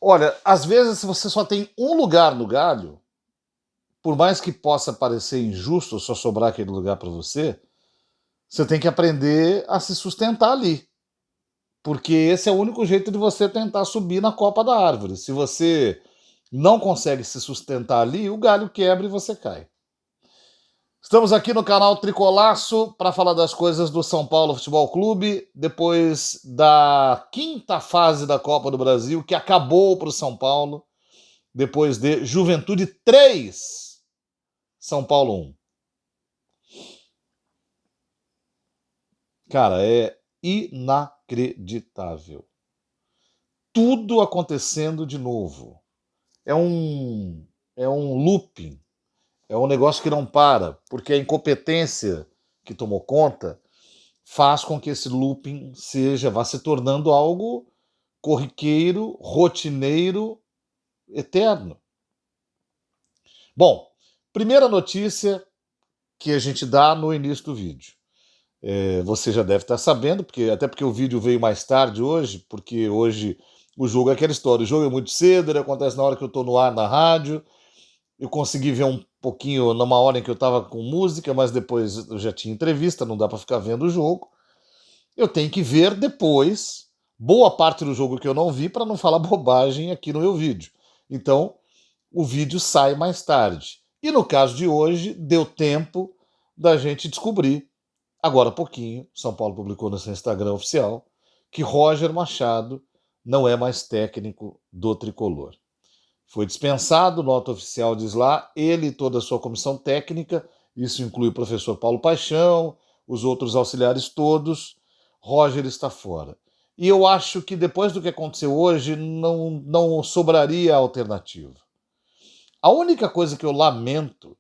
Olha, às vezes, se você só tem um lugar no galho, por mais que possa parecer injusto só sobrar aquele lugar para você, você tem que aprender a se sustentar ali. Porque esse é o único jeito de você tentar subir na copa da árvore. Se você não consegue se sustentar ali, o galho quebra e você cai. Estamos aqui no canal Tricolaço para falar das coisas do São Paulo Futebol Clube, depois da quinta fase da Copa do Brasil, que acabou para o São Paulo, depois de Juventude 3, São Paulo 1. Cara, é inacreditável. Tudo acontecendo de novo. É um, é um looping, é um negócio que não para, porque a incompetência que tomou conta faz com que esse looping vá se tornando algo corriqueiro, rotineiro, eterno. Bom, primeira notícia que a gente dá no início do vídeo. Você já deve estar sabendo, até porque o vídeo veio mais tarde hoje, porque hoje o jogo é aquela história, o jogo é muito cedo, ele acontece na hora que eu estou no ar na rádio, eu consegui ver um pouquinho numa hora em que eu estava com música, mas depois eu já tinha entrevista, não dá para ficar vendo o jogo. Eu tenho que ver depois boa parte do jogo que eu não vi para não falar bobagem aqui no meu vídeo. Então, o vídeo sai mais tarde. E no caso de hoje, deu tempo da gente descobrir, agora há pouquinho, São Paulo publicou no seu Instagram oficial, que Roger Machado não é mais técnico do Tricolor. Foi dispensado, nota oficial diz lá, ele e toda a sua comissão técnica, isso inclui o professor Paulo Paixão, os outros auxiliares todos, Roger está fora. E eu acho que depois do que aconteceu hoje, não sobraria alternativa. A única coisa que eu lamento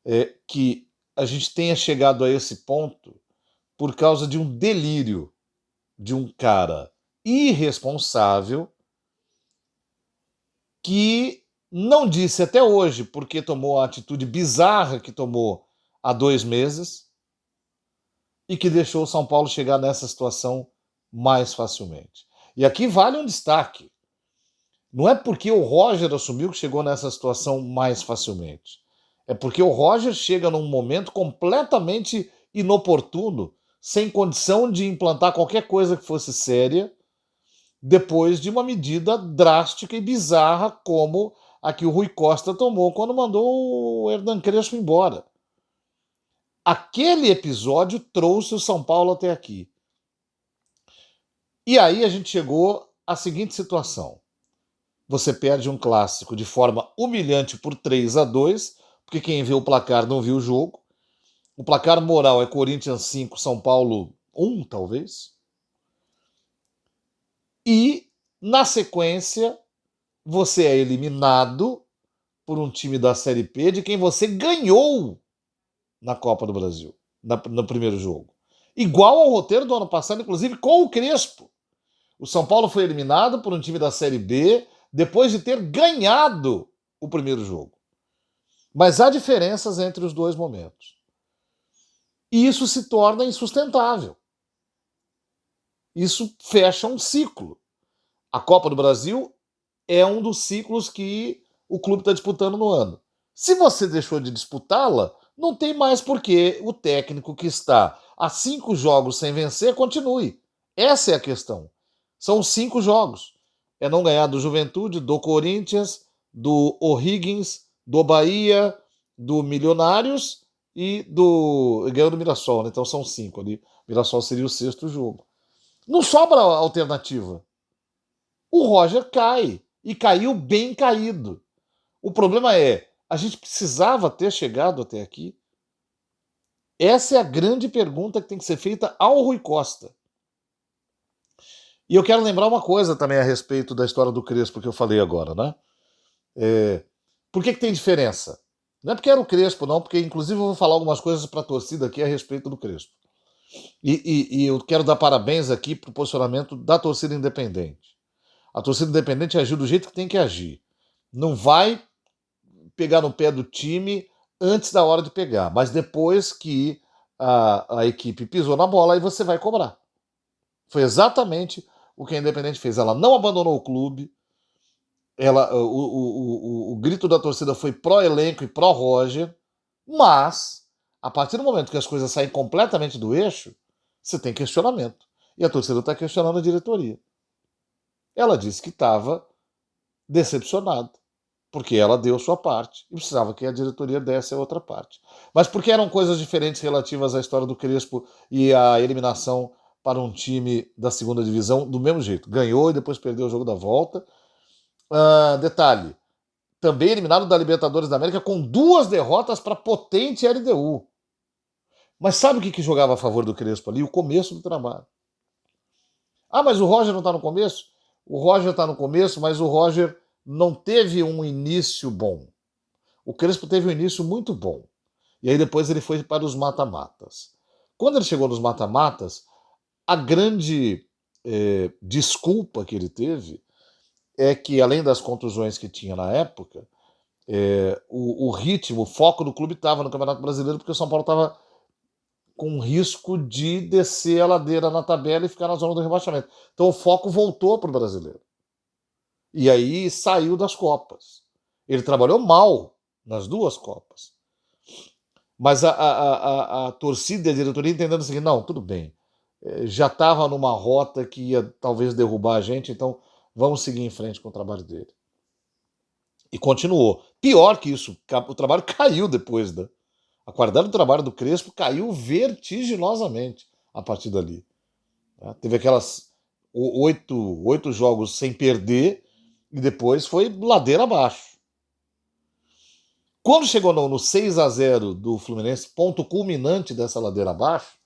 é que a gente tenha chegado a esse ponto por causa de um delírio de um cara irresponsável que não disse até hoje porque tomou a atitude bizarra que tomou há 2 meses e que deixou o São Paulo chegar nessa situação mais facilmente. E aqui vale um destaque. Não é porque o Roger assumiu que chegou nessa situação mais facilmente. É porque o Roger chega num momento completamente inoportuno, sem condição de implantar qualquer coisa que fosse séria, depois de uma medida drástica e bizarra como a que o Rui Costa tomou quando mandou o Hernan Crespo embora. Aquele episódio trouxe o São Paulo até aqui. E aí a gente chegou à seguinte situação. Você perde um clássico de forma humilhante por 3-2, porque quem viu o placar não viu o jogo. O placar moral é Corinthians 5, São Paulo 1, talvez. E, na sequência, você é eliminado por um time da Série P de quem você ganhou na Copa do Brasil, no primeiro jogo. Igual ao roteiro do ano passado, inclusive com o Crespo. O São Paulo foi eliminado por um time da Série B depois de ter ganhado o primeiro jogo. Mas há diferenças entre os dois momentos. E isso se torna insustentável. Isso fecha um ciclo. A Copa do Brasil é um dos ciclos que o clube está disputando no ano. Se você deixou de disputá-la, não tem mais por que o técnico que está há 5 jogos sem vencer continue. Essa é a questão. São 5 jogos. É não ganhar do Juventude, do Corinthians, do O'Higgins, do Bahia, do Milionários e ganhou do Mirassol, né? Então são 5 ali. O Mirassol seria o 6º jogo. Não sobra alternativa. O Roger cai. E caiu bem caído. O problema é, a gente precisava ter chegado até aqui? Essa é a grande pergunta que tem que ser feita ao Rui Costa. E eu quero lembrar uma coisa também a respeito da história do Crespo que eu falei agora, né? Por que tem diferença? Não é porque era o Crespo, não, porque inclusive eu vou falar algumas coisas para a torcida aqui a respeito do Crespo. E eu quero dar parabéns aqui para o posicionamento da torcida independente. A torcida independente agiu do jeito que tem que agir. Não vai pegar no pé do time antes da hora de pegar, mas depois que a equipe pisou na bola, aí você vai cobrar. Foi exatamente o que a Independente fez. Ela não abandonou o clube, O grito da torcida foi pró-elenco e pró-Roger, mas, a partir do momento que as coisas saem completamente do eixo, você tem questionamento. E a torcida está questionando a diretoria. Ela disse que estava decepcionada, porque ela deu sua parte e precisava que a diretoria desse a outra parte. Mas porque eram coisas diferentes relativas à história do Crespo e à eliminação para um time da segunda divisão do mesmo jeito. Ganhou e depois perdeu o jogo da volta. Detalhe, também eliminado da Libertadores da América com 2 derrotas para potente LDU. Mas sabe o que jogava a favor do Crespo ali? O começo do trabalho. Mas o Roger não está no começo? O Roger está no começo, mas o Roger não teve um início bom. O Crespo teve um início muito bom. E aí depois ele foi para os mata-matas. Quando ele chegou nos mata-matas, a grande desculpa que ele teve é que, além das contusões que tinha na época, o ritmo, o foco do clube estava no Campeonato Brasileiro, porque o São Paulo estava com risco de descer a ladeira na tabela e ficar na zona do rebaixamento. Então o foco voltou para o brasileiro. E aí saiu das Copas. Ele trabalhou mal nas 2 Copas. Mas a torcida e a diretoria entendendo o seguinte, não, tudo bem. Já estava numa rota que ia talvez derrubar a gente, então vamos seguir em frente com o trabalho dele. E continuou. Pior que isso, o trabalho caiu depois, né? A qualidade do trabalho do Crespo caiu vertiginosamente a partir dali. Teve aquelas 8 jogos sem perder e depois foi ladeira abaixo. Quando chegou no 6-0 do Fluminense, ponto culminante dessa ladeira abaixo,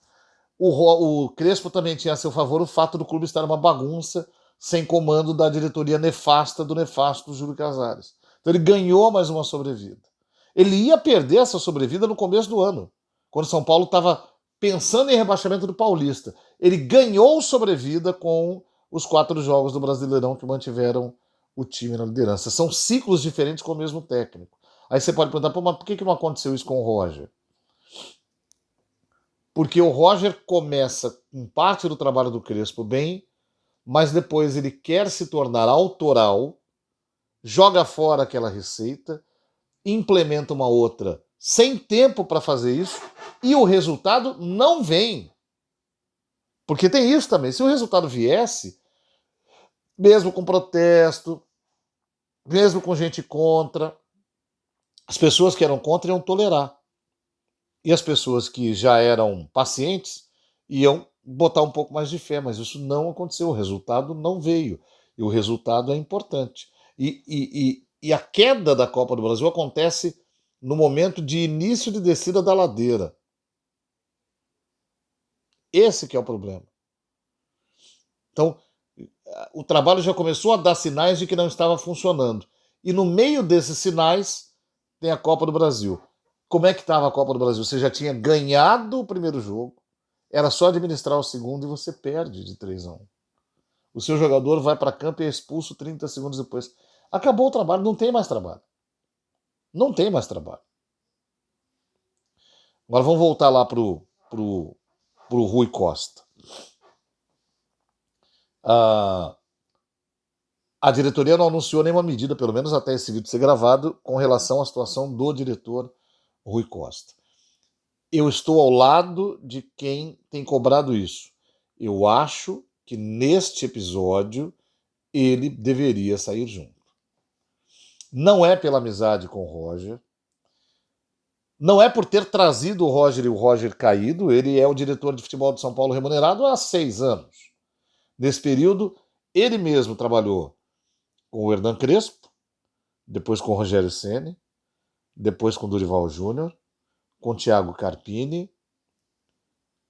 o Crespo também tinha a seu favor o fato do clube estar uma bagunça, sem comando da diretoria nefasta do nefasto Júlio Casares. Então ele ganhou mais uma sobrevida. Ele ia perder essa sobrevida no começo do ano, quando São Paulo estava pensando em rebaixamento do Paulista. Ele ganhou sobrevida com os 4 jogos do Brasileirão que mantiveram o time na liderança. São ciclos diferentes com o mesmo técnico. Aí você pode perguntar, mas por que não aconteceu isso com o Roger? Porque o Roger começa com parte do trabalho do Crespo bem, mas depois ele quer se tornar autoral, joga fora aquela receita, implementa uma outra sem tempo para fazer isso e o resultado não vem. Porque tem isso também. Se o resultado viesse, mesmo com protesto, mesmo com gente contra, as pessoas que eram contra iam tolerar. E as pessoas que já eram pacientes iam botar um pouco mais de fé, mas isso não aconteceu, o resultado não veio. E o resultado é importante. E a queda da Copa do Brasil acontece no momento de início de descida da ladeira. Esse que é o problema. Então, o trabalho já começou a dar sinais de que não estava funcionando. E no meio desses sinais tem a Copa do Brasil. Como é que estava a Copa do Brasil? Você já tinha ganhado o primeiro jogo, era só administrar o segundo e você perde de 3-1. O seu jogador vai para campo e é expulso 30 segundos depois. Acabou o trabalho, não tem mais trabalho. Não tem mais trabalho. Agora vamos voltar lá pro Rui Costa. A diretoria não anunciou nenhuma medida, pelo menos até esse vídeo ser gravado, com relação à situação do diretor Rui Costa. Eu estou ao lado de quem tem cobrado isso. Eu acho que neste episódio ele deveria sair junto. Não é pela amizade com o Roger, não é por ter trazido o Roger e o Roger caído, ele é o diretor de futebol de São Paulo remunerado há 6 anos. Nesse período, ele mesmo trabalhou com o Hernan Crespo, depois com o Rogério Ceni, depois com o Dorival Júnior, com o Thiago Carpini,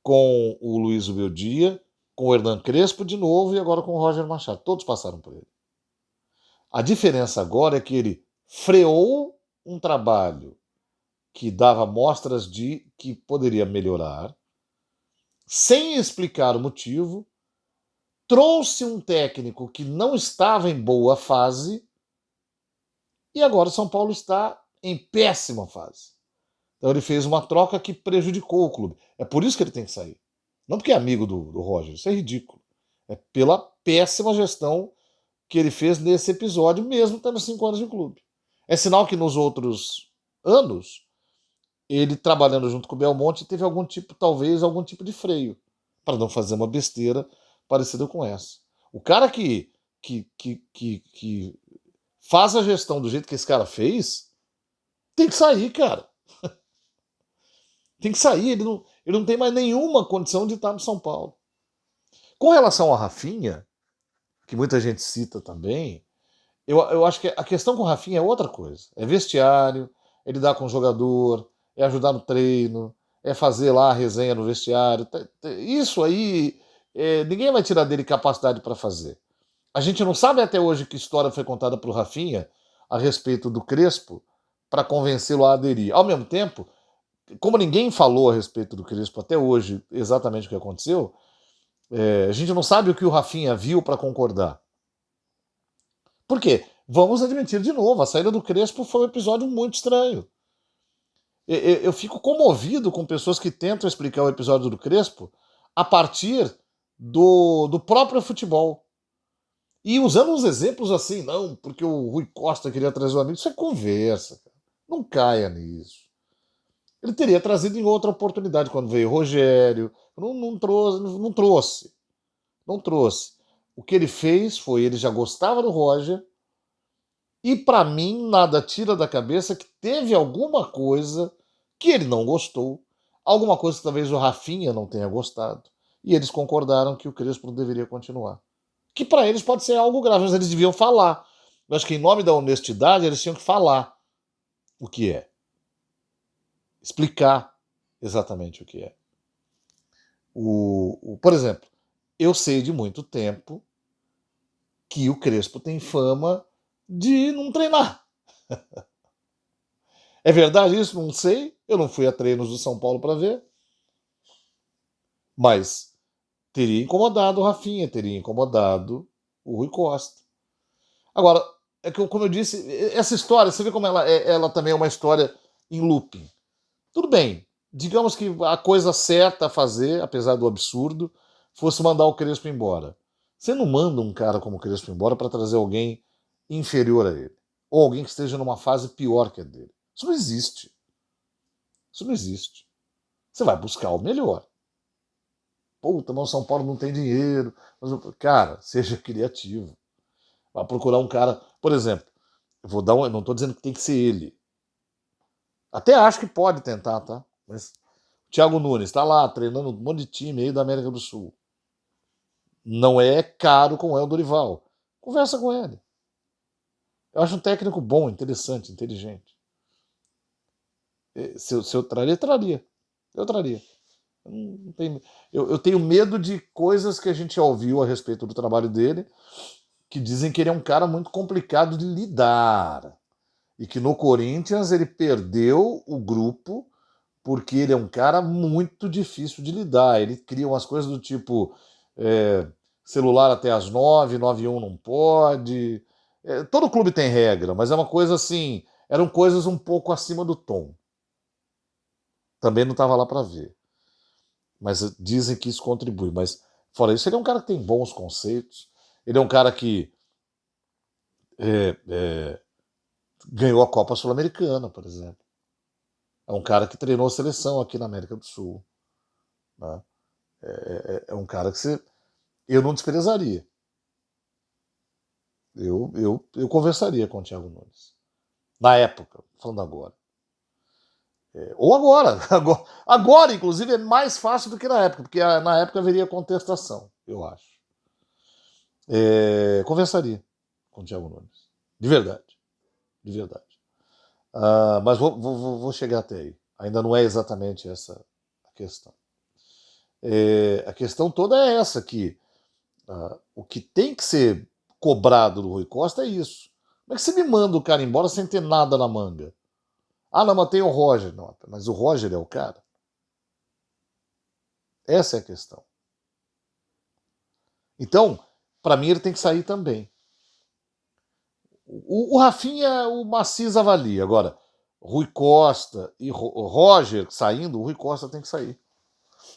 com o Luiz Ubeldia, com o Hernan Crespo de novo e agora com o Roger Machado. Todos passaram por ele. A diferença agora é que ele freou um trabalho que dava mostras de que poderia melhorar, sem explicar o motivo, trouxe um técnico que não estava em boa fase e agora o São Paulo está em péssima fase. Então ele fez uma troca que prejudicou o clube. É por isso que ele tem que sair. Não porque é amigo do Roger, isso é ridículo. É pela péssima gestão que ele fez nesse episódio, mesmo tendo 5 anos de clube. É sinal que nos outros anos, ele trabalhando junto com o Belmonte teve talvez algum tipo de freio, para não fazer uma besteira parecida com essa. O cara que faz a gestão do jeito que esse cara fez, tem que sair, cara. Tem que sair, ele não tem mais nenhuma condição de estar no São Paulo. Com relação ao Rafinha, que muita gente cita também, eu acho que a questão com o Rafinha é outra coisa. É vestiário, é lidar com o jogador, é ajudar no treino, é fazer lá a resenha no vestiário. Isso aí, ninguém vai tirar dele capacidade para fazer. A gente não sabe até hoje que história foi contada para o Rafinha a respeito do Crespo para convencê-lo a aderir. Ao mesmo tempo, como ninguém falou a respeito do Crespo até hoje exatamente o que aconteceu, a gente não sabe o que o Rafinha viu para concordar. Por quê? Vamos admitir de novo, a saída do Crespo foi um episódio muito estranho. Eu fico comovido com pessoas que tentam explicar o episódio do Crespo a partir do próprio futebol. E usando uns exemplos assim, não, porque o Rui Costa queria trazer o amigo. Isso é conversa, cara. Não caia nisso. Ele teria trazido em outra oportunidade, quando veio o Rogério. Não trouxe. Não trouxe. O que ele fez foi, ele já gostava do Roger, e para mim nada tira da cabeça que teve alguma coisa que ele não gostou, alguma coisa que talvez o Rafinha não tenha gostado, e eles concordaram que o Crespo não deveria continuar. Que para eles pode ser algo grave, mas eles deviam falar. Eu acho que em nome da honestidade eles tinham que falar o que é. Explicar exatamente o que é. Por exemplo, eu sei de muito tempo que o Crespo tem fama de não treinar. É verdade isso? Não sei. Eu não fui a treinos do São Paulo para ver. Mas teria incomodado o Rafinha, teria incomodado o Rui Costa. Agora, é que, como eu disse, essa história, você vê como ela também é uma história em looping. Tudo bem, digamos que a coisa certa a fazer, apesar do absurdo, fosse mandar o Crespo embora. Você não manda um cara como o Crespo embora para trazer alguém inferior a ele. Ou alguém que esteja numa fase pior que a dele. Isso não existe. Isso não existe. Você vai buscar o melhor. Puta, mas o São Paulo não tem dinheiro. Cara, seja criativo. Vai procurar um cara. Por exemplo, eu não estou dizendo que tem que ser ele. Até acho que pode tentar, tá? Mas o Thiago Nunes está lá treinando um monte de time aí da América do Sul. Não é caro como é o Dorival. Conversa com ele. Eu acho um técnico bom, interessante, inteligente. Se eu traria, traria. Eu traria. Eu tenho medo de coisas que a gente já ouviu a respeito do trabalho dele, que dizem que ele é um cara muito complicado de lidar. E que no Corinthians ele perdeu o grupo porque ele é um cara muito difícil de lidar. Ele cria umas coisas do tipo celular até às 9, 9 e 1 não pode. Todo clube tem regra, mas é uma coisa assim, eram coisas um pouco acima do tom. Também não estava lá para ver. Mas dizem que isso contribui. Mas fora isso, ele é um cara que tem bons conceitos. Ele é um cara que ganhou a Copa Sul-Americana, por exemplo. É um cara que treinou a seleção aqui na América do Sul. Né? É um cara que eu não desprezaria. Eu conversaria com o Thiago Nunes. Na época, falando agora. Ou agora. Agora, inclusive, é mais fácil do que na época, porque na época haveria contestação, eu acho. Conversaria com o Thiago Nunes. De verdade. De verdade. Mas vou chegar até aí. Ainda não é exatamente essa a questão. A questão toda é essa, que o que tem que ser cobrado do Rui Costa é isso. Como é que você me manda o cara embora sem ter nada na manga? Ah, não, mas tem o Roger. Não, mas o Roger é o cara? Essa é a questão. Então, para mim, ele tem que sair também. O Rafinha, o Maciz avalia. Agora, Rui Costa e Roger saindo, o Rui Costa tem que sair.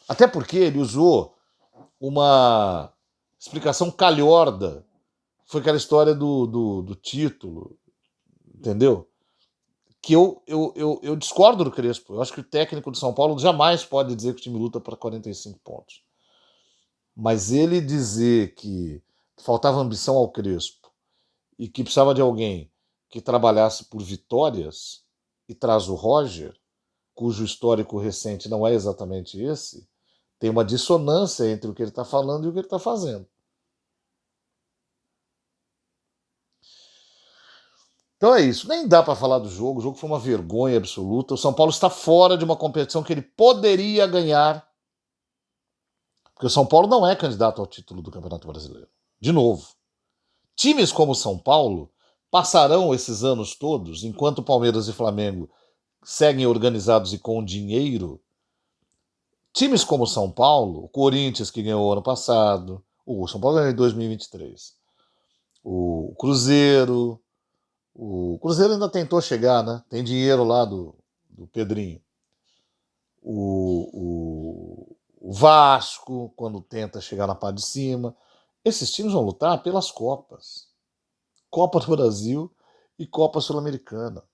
Até porque ele usou uma explicação calhorda foi aquela história do título, entendeu? Que eu discordo do Crespo. Eu acho que o técnico de São Paulo jamais pode dizer que o time luta para 45 pontos. Mas ele dizer que faltava ambição ao Crespo e que precisava de alguém que trabalhasse por vitórias e traz o Roger, cujo histórico recente não é exatamente esse, tem uma dissonância entre o que ele está falando e o que ele está fazendo. Então é isso. Nem dá para falar do jogo. O jogo foi uma vergonha absoluta. O São Paulo está fora de uma competição que ele poderia ganhar. Porque o São Paulo não é candidato ao título do Campeonato Brasileiro. De novo. Times como o São Paulo passarão esses anos todos, enquanto Palmeiras e Flamengo seguem organizados e com dinheiro. Times como o São Paulo, o Corinthians que ganhou ano passado, o São Paulo ganhou em 2023, o Cruzeiro, o Cruzeiro ainda tentou chegar, né? Tem dinheiro lá do Pedrinho. O Vasco, quando tenta chegar na parte de cima. Esses times vão lutar pelas Copas. Copa do Brasil e Copa Sul-Americana.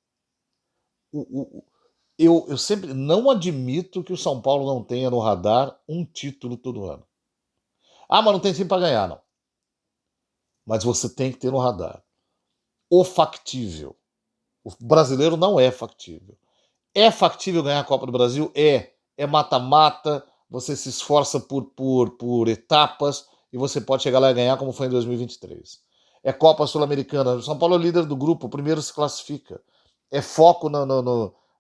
Eu sempre não admito que o São Paulo não tenha no radar um título todo ano. Ah, mas não tem time para ganhar, não. Mas você tem que ter no radar. O factível. O brasileiro não é factível. É factível ganhar a Copa do Brasil? É. É mata-mata, você se esforça por etapas e você pode chegar lá e ganhar como foi em 2023. É Copa Sul-Americana. O São Paulo é o líder do grupo, o primeiro se classifica. É foco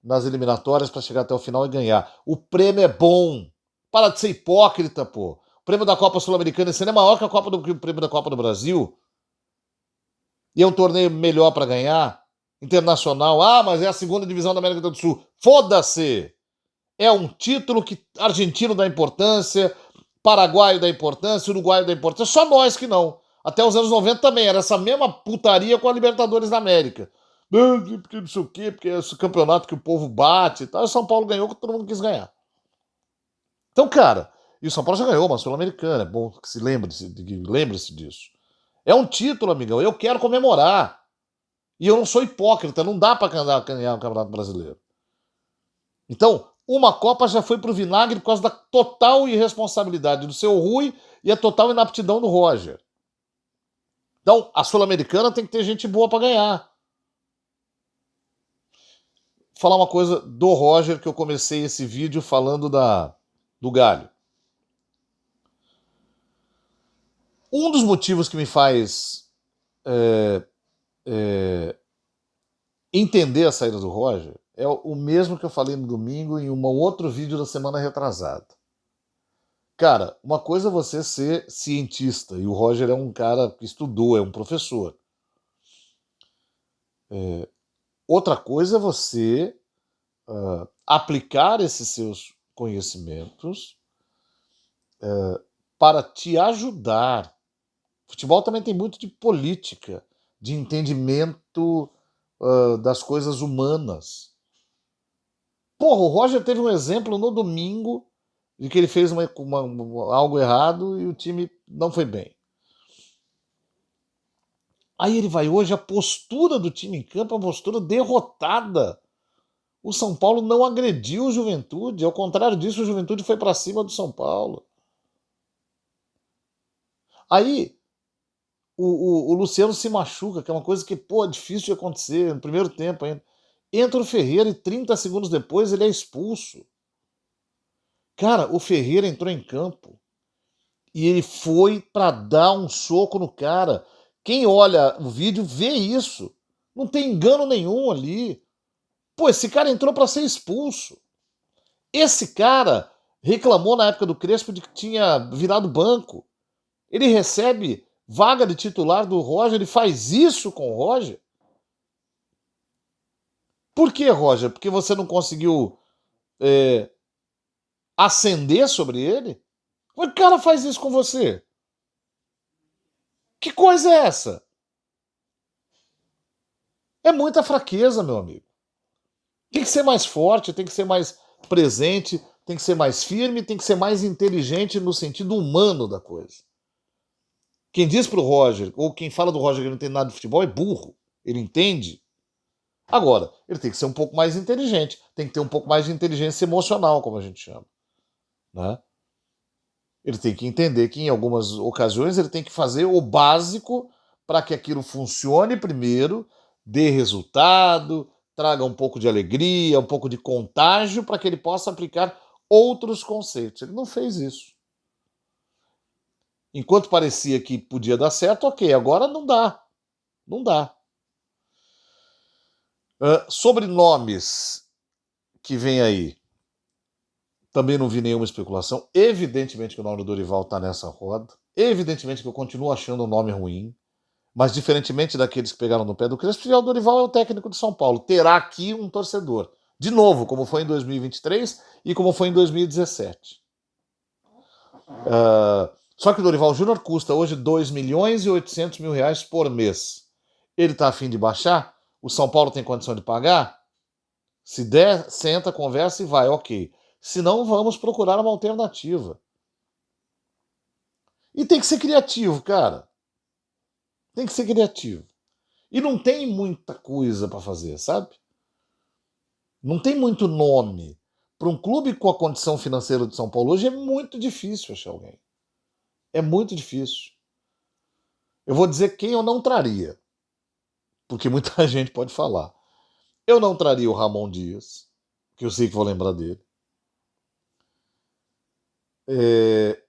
nas eliminatórias para chegar até o final e ganhar. O prêmio é bom. Para de ser hipócrita, pô. O prêmio da Copa Sul-Americana esse ano é maior que o prêmio da Copa do Brasil. E é um torneio melhor para ganhar. Internacional. Ah, mas é a segunda divisão da América do Sul. Foda-se! É um título que argentino dá importância, paraguaio dá importância, uruguaio dá importância. Só nós que não. Até os anos 90 também. Era essa mesma putaria com a Libertadores da América. Porque não sei o quê, porque é esse campeonato que o povo bate e tal. E o São Paulo ganhou que todo mundo quis ganhar. Então, cara, e o São Paulo já ganhou uma Sul-Americana. É bom que lembre-se disso. É um título, amigão. Eu quero comemorar. E eu não sou hipócrita. Não dá para ganhar o Campeonato Brasileiro. Então, uma Copa já foi pro vinagre por causa da total irresponsabilidade do seu Rui e a total inaptidão do Roger. Então, a Sul-Americana tem que ter gente boa para ganhar. Vou falar uma coisa do Roger, que eu comecei esse vídeo falando do Galho. Um dos motivos que me faz entender a saída do Roger é o mesmo que eu falei no domingo em um outro vídeo da semana retrasada. Cara, uma coisa é você ser cientista, e o Roger é um cara que estudou, é um professor. Outra coisa é você aplicar esses seus conhecimentos para te ajudar. Futebol também tem muito de política, de entendimento das coisas humanas. Porra, o Roger teve um exemplo no domingo de que ele fez algo errado e o time não foi bem. Aí ele vai hoje, a postura do time em campo é uma postura derrotada. O São Paulo não agrediu o Juventude, ao contrário disso, o Juventude foi para cima do São Paulo. Aí o Luciano se machuca, que é uma coisa que, pô, é difícil de acontecer, no primeiro tempo ainda. Entra o Ferreira e 30 segundos depois ele é expulso. Cara, o Ferreira entrou em campo e ele foi para dar um soco no cara. Quem olha o vídeo vê isso. Não tem engano nenhum ali. Pô, esse cara entrou para ser expulso. Esse cara reclamou na época do Crespo de que tinha virado banco. Ele recebe vaga de titular do Roger, ele faz isso com o Roger? Por que, Roger? Porque você não conseguiu ascender sobre ele? O cara faz isso com você? Que coisa é essa? É muita fraqueza, meu amigo. Tem que ser mais forte, tem que ser mais presente, tem que ser mais firme, tem que ser mais inteligente no sentido humano da coisa. Quem diz pro Roger, ou quem fala do Roger que não tem nada de futebol, é burro. Ele entende. Agora, ele tem que ser um pouco mais inteligente. Tem que ter um pouco mais de inteligência emocional, como a gente chama. Né? Ele tem que entender que em algumas ocasiões ele tem que fazer o básico para que aquilo funcione primeiro, dê resultado, traga um pouco de alegria, um pouco de contágio, para que ele possa aplicar outros conceitos. Ele não fez isso. Enquanto parecia que podia dar certo, ok, agora não dá. Não dá. Sobre nomes que vem aí, também não vi nenhuma especulação. Evidentemente que o nome do Dorival está nessa roda. Evidentemente que eu continuo achando o nome ruim. Mas diferentemente daqueles que pegaram no pé do Crespo, o Dorival é o técnico de São Paulo. Terá aqui um torcedor. De novo, como foi em 2023 e como foi em 2017. Só que o Dorival Júnior custa hoje 2 milhões e 800 mil reais por mês. Ele está afim de baixar? O São Paulo tem condição de pagar? Se der, senta, conversa e vai, ok. Se não, vamos procurar uma alternativa. E tem que ser criativo, cara. Tem que ser criativo. E não tem muita coisa para fazer, sabe? Não tem muito nome. Para um clube com a condição financeira de São Paulo hoje é muito difícil achar alguém. É muito difícil. Eu vou dizer quem eu não traria, porque muita gente pode falar. Eu não traria o Ramon Dias, que eu sei que vou lembrar dele.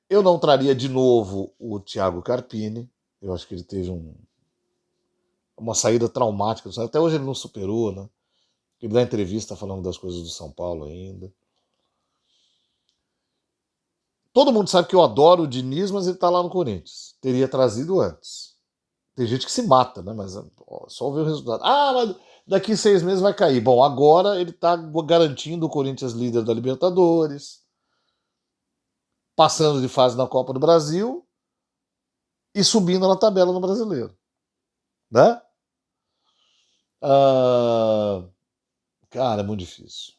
Eu não traria de novo o Thiago Carpini. Eu acho que ele teve uma saída traumática. Até hoje ele não superou, né? Ele dá entrevista falando das coisas do São Paulo ainda. Todo mundo sabe que eu adoro o Diniz, mas ele tá lá no Corinthians. Teria trazido antes. Tem gente que se mata, né? Mas ó, só ver o resultado. Ah, mas daqui 6 meses vai cair. Bom, agora ele tá garantindo o Corinthians líder da Libertadores, passando de fase na Copa do Brasil e subindo na tabela no Brasileiro. Né? Ah, cara, é muito difícil.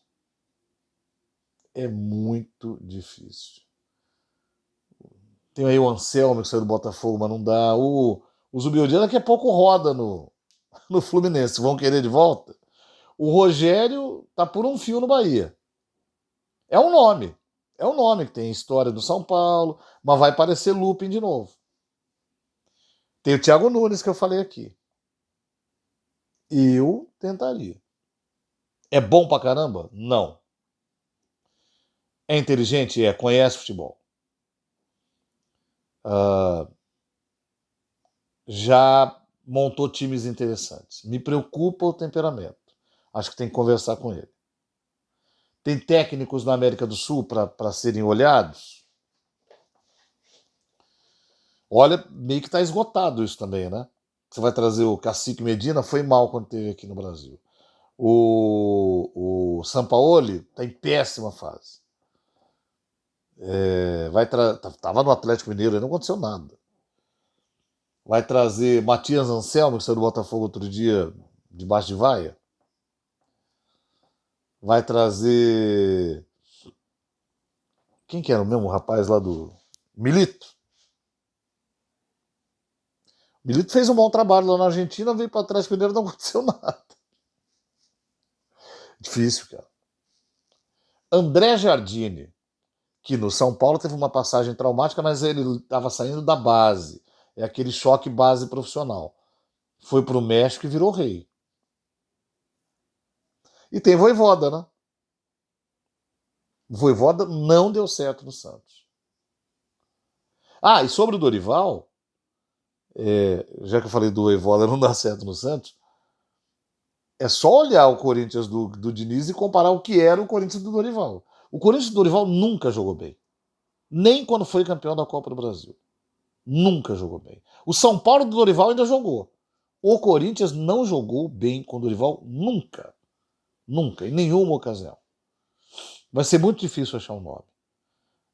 É muito difícil. Tem aí o Anselmo que saiu do Botafogo, mas não dá. O Zubeldia daqui a pouco roda no Fluminense. Vão querer de volta? O Rogério tá por um fio no Bahia. É um nome. É um nome que tem história do São Paulo, mas vai parecer looping de novo. Tem o Thiago Nunes que eu falei aqui. Eu tentaria. É bom pra caramba? Não. É inteligente? É. Conhece futebol. Já montou times interessantes. Me preocupa o temperamento. Acho que tem que conversar com ele. Tem técnicos na América do Sul para serem olhados? Olha, meio que está esgotado isso também, né? Você vai trazer o Cacique Medina, foi mal quando teve aqui no Brasil. O Sampaoli está em péssima fase. Tava no Atlético Mineiro, não aconteceu nada. Vai trazer Matias Anselmo, que saiu do Botafogo outro dia, debaixo de vaia. Vai trazer. Quem que era o mesmo rapaz lá do. Milito. Milito fez um bom trabalho lá na Argentina, veio para trás Mineiro, não aconteceu nada. Difícil, cara. André Jardine, que no São Paulo teve uma passagem traumática, mas ele estava saindo da base. É aquele choque base profissional. Foi para o México e virou rei. E tem Voivoda, né? Voivoda não deu certo no Santos. Ah, e sobre o Dorival, já que eu falei do Voivoda não dá certo no Santos, é só olhar o Corinthians do Diniz e comparar o que era o Corinthians do Dorival. O Corinthians do Dorival nunca jogou bem. Nem quando foi campeão da Copa do Brasil. Nunca jogou bem. O São Paulo do Dorival ainda jogou. O Corinthians não jogou bem com o Dorival nunca. Nunca, em nenhuma ocasião. Vai ser muito difícil achar um nome.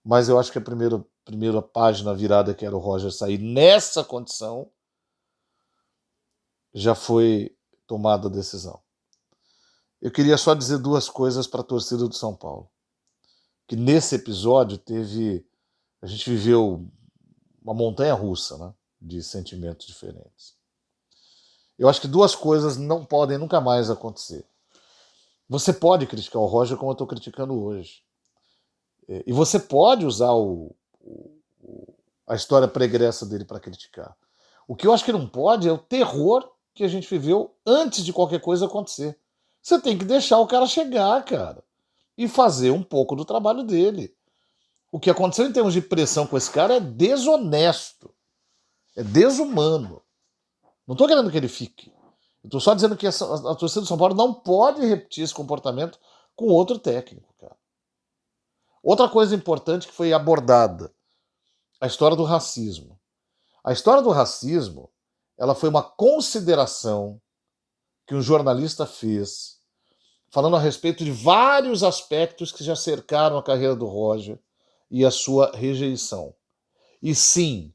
Mas eu acho que a primeira página virada, que era o Roger sair nessa condição, já foi tomada a decisão. Eu queria só dizer duas coisas para a torcida do São Paulo. Que nesse episódio a gente viveu uma montanha russa, né? de sentimentos diferentes. Eu acho que duas coisas não podem nunca mais acontecer. Você pode criticar o Roger como eu estou criticando hoje. E você pode usar a história pregressa dele para criticar. O que eu acho que não pode é o terror que a gente viveu antes de qualquer coisa acontecer. Você tem que deixar o cara chegar, cara, e fazer um pouco do trabalho dele. O que aconteceu em termos de pressão com esse cara é desonesto, é desumano. Não estou querendo que ele fique. Eu estou só dizendo que a torcida do São Paulo não pode repetir esse comportamento com outro técnico, cara. Outra coisa importante que foi abordada, a história do racismo. A história do racismo, ela foi uma consideração que um jornalista fez, falando a respeito de vários aspectos que já cercaram a carreira do Roger e a sua rejeição. E sim,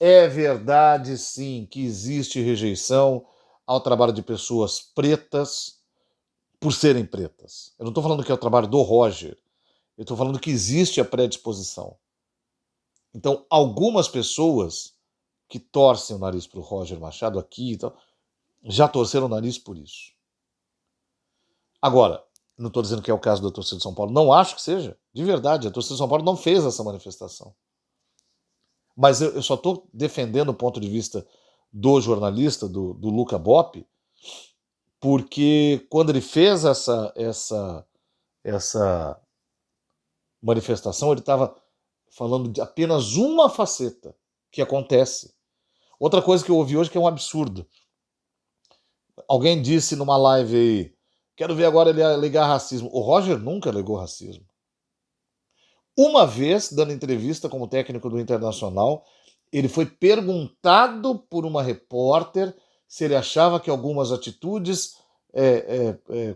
é verdade sim que existe rejeição ao trabalho de pessoas pretas por serem pretas. Eu não estou falando que é o trabalho do Roger, eu estou falando que existe a predisposição. Então, algumas pessoas que torcem o nariz para o Roger Machado aqui e tal, já torceram o nariz por isso. Agora, não estou dizendo que é o caso da torcida de São Paulo, não acho que seja, de verdade, a torcida de São Paulo não fez essa manifestação. Mas eu só estou defendendo o ponto de vista do jornalista, do Luca Bop, porque quando ele fez essa manifestação, ele estava falando de apenas uma faceta que acontece. Outra coisa que eu ouvi hoje que é um absurdo. Alguém disse numa live aí, quero ver agora ele alegar racismo. O Roger nunca alegou racismo. Uma vez, dando entrevista como técnico do Internacional, ele foi perguntado por uma repórter se ele achava que algumas atitudes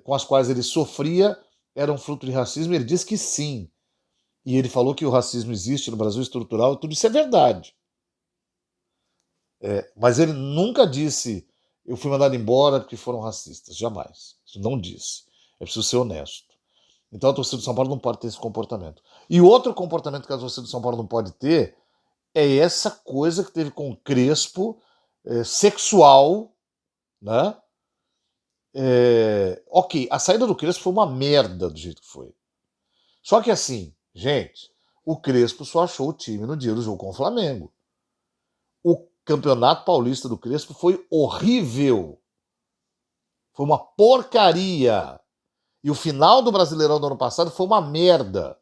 com as quais ele sofria eram fruto de racismo. Ele disse que sim. E ele falou que o racismo existe no Brasil, estrutural, tudo isso é verdade. Mas ele nunca disse eu fui mandado embora porque foram racistas. Jamais. Isso não disse. É preciso ser honesto. Então a torcida do São Paulo não pode ter esse comportamento. E outro comportamento que a torcida do São Paulo não pode ter é essa coisa que teve com o Crespo, sexual, né? Ok, a saída do Crespo foi uma merda do jeito que foi. Só que assim, gente, o Crespo só achou o time no dia do jogo com o Flamengo. O Campeonato Paulista do Crespo foi horrível. Foi uma porcaria. E o final do Brasileirão do ano passado foi uma merda.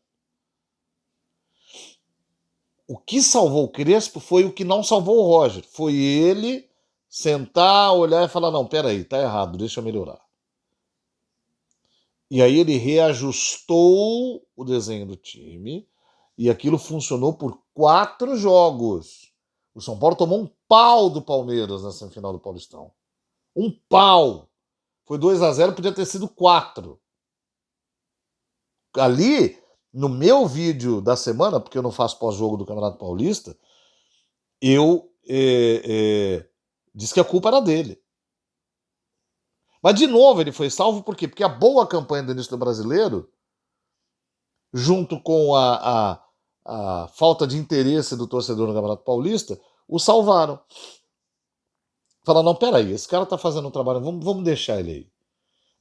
O que salvou o Crespo foi o que não salvou o Roger. Foi ele sentar, olhar e falar, não, peraí, tá errado, deixa eu melhorar. E aí ele reajustou o desenho do time e aquilo funcionou por 4 jogos. O São Paulo tomou um pau do Palmeiras na semifinal do Paulistão. Um pau. Foi 2-0, podia ter sido 4. Ali, no meu vídeo da semana, porque eu não faço pós-jogo do Campeonato Paulista, eu disse que a culpa era dele. Mas, de novo, ele foi salvo por quê? Porque a boa campanha do início do Brasileiro, junto com a falta de interesse do torcedor no Campeonato Paulista, o salvaram. Falaram, não, peraí, esse cara tá fazendo um trabalho, vamos deixar ele aí.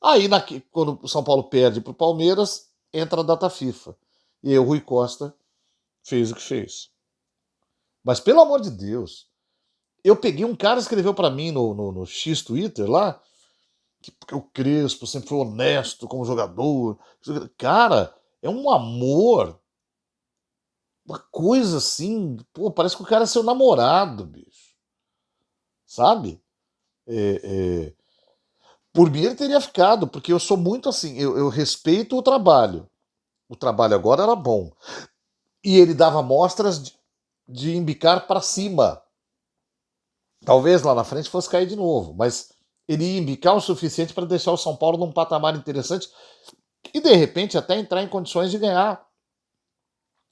Aí, quando o São Paulo perde pro Palmeiras, entra a data FIFA. E aí o Rui Costa fez o que fez. Mas, pelo amor de Deus, eu peguei um cara que escreveu para mim no X Twitter lá, que porque o Crespo sempre foi honesto como jogador. Cara, é um amor. Uma coisa assim, pô, parece que o cara é seu namorado, bicho. Sabe? Por mim ele teria ficado, porque eu sou muito assim, eu respeito o trabalho. O trabalho agora era bom. E ele dava mostras de embicar para cima. Talvez lá na frente fosse cair de novo, mas ele ia embicar o suficiente para deixar o São Paulo num patamar interessante e de repente até entrar em condições de ganhar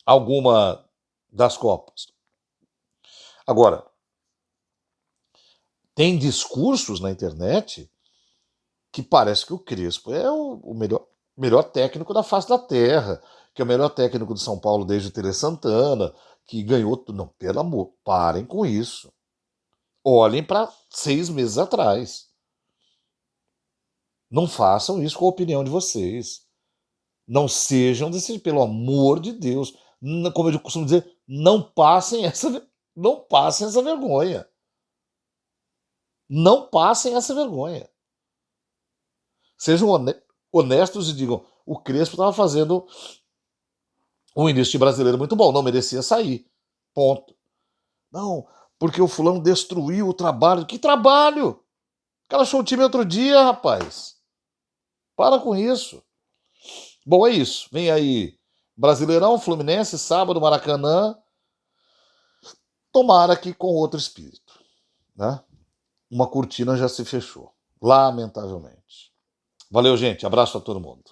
alguma das Copas. Agora, tem discursos na internet que parece que o Crespo é o melhor técnico da face da terra, que é o melhor técnico do São Paulo desde o Tele Santana, que ganhou tudo. Não, pelo amor, parem com isso. Olhem para 6 meses atrás. Não façam isso com a opinião de vocês. Não sejam desse, pelo amor de Deus. Como eu costumo dizer, não passem essa vergonha. Não passem essa vergonha. Sejam honestos e digam: o Crespo estava fazendo um início de brasileiro muito bom, não merecia sair. Ponto. Não, porque o fulano destruiu o trabalho. Que trabalho? O cara achou o time outro dia, rapaz. Para com isso. Bom, é isso. Vem aí Brasileirão, Fluminense, sábado, Maracanã. Tomara que com outro espírito, né? Uma cortina já se fechou, lamentavelmente. Valeu, gente. Abraço a todo mundo.